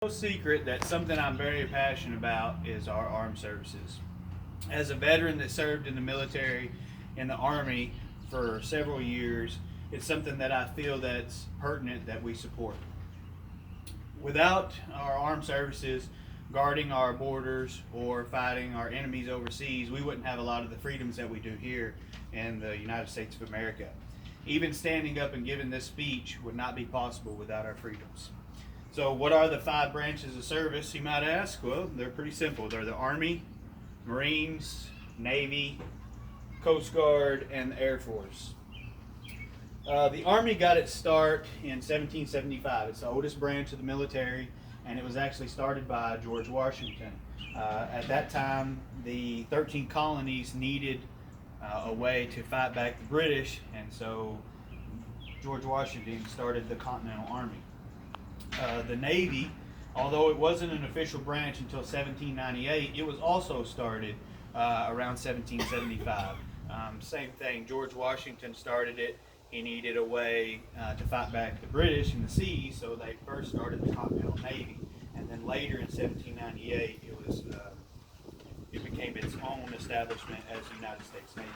No secret that something I'm very passionate about is our armed services. As a veteran that served in the military, in the Army for several years, it's something that I feel that's pertinent that we support. Without our armed services guarding our borders or fighting our enemies overseas, we wouldn't have a lot of the freedoms that we do here in the United States of America. Even standing up and giving this speech would not be possible without our freedoms. So, what are the five branches of service, you might ask? Well, they're pretty simple. They're the Army, Marines, Navy, Coast Guard, and the Air Force. The Army got its start in 1775. It's the oldest branch of the military, and it was actually started by George Washington. At that time, the 13 colonies needed a way to fight back the British, and so George Washington started the Continental Army. The Navy, although it wasn't an official branch until 1798, it was also started around 1775. Same thing, George Washington started it. He needed a way to fight back the British in the seas, so they first started the Continental Navy. And then later in 1798, it became its own establishment as the United States Navy.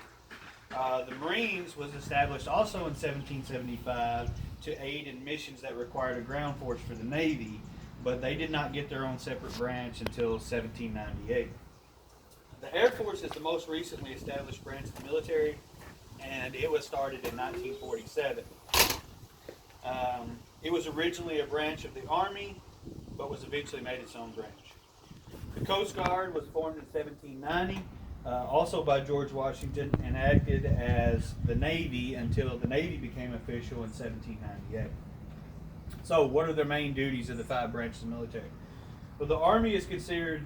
The Marines was established also in 1775 to aid in missions that required a ground force for the Navy, but they did not get their own separate branch until 1798. The Air Force is the most recently established branch of the military, and it was started in 1947. It was originally a branch of the Army, but was eventually made its own branch. The Coast Guard was formed in 1790, also by George Washington, and acted as the Navy until the Navy became official in 1798. So, what are the main duties of the five branches of the military? Well, the Army is considered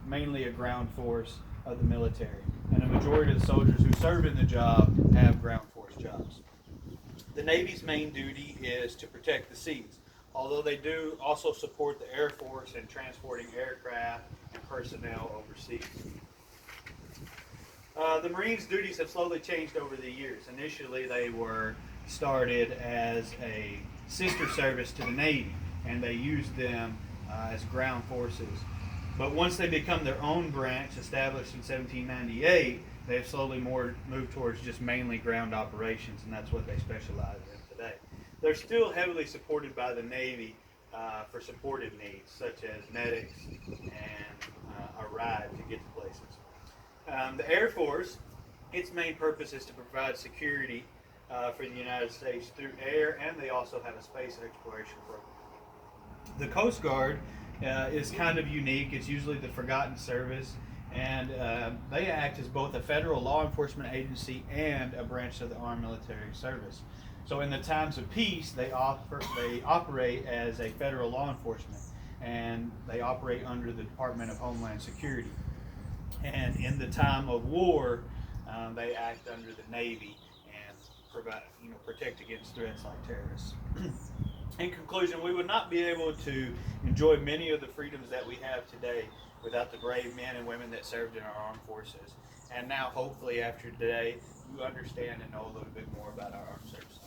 mainly a ground force of the military, and a majority of the soldiers who serve in the job have ground force jobs. The Navy's main duty is to protect the seas, although they do also support the Air Force in transporting aircraft and personnel overseas. The Marines' duties have slowly changed over the years. Initially, they were started as a sister service to the Navy, and they used them as ground forces. But once they become their own branch, established in 1798, they have slowly moved towards just mainly ground operations, and that's what they specialize in today. They're still heavily supported by the Navy for supportive needs, such as medics and a ride to get to places. The Air Force, its main purpose is to provide security for the United States through air, and they also have a space exploration program. The Coast Guard is kind of unique. It's usually the forgotten service, and they act as both a federal law enforcement agency and a branch of the armed military service. So in the times of peace, they operate as a federal law enforcement, and they operate under the Department of Homeland Security. And in the time of war, they act under the Navy and protect against threats like terrorists. In conclusion, we would not be able to enjoy many of the freedoms that we have today without the brave men and women that served in our armed forces. And now, hopefully, after today, you understand and know a little bit more about our armed services.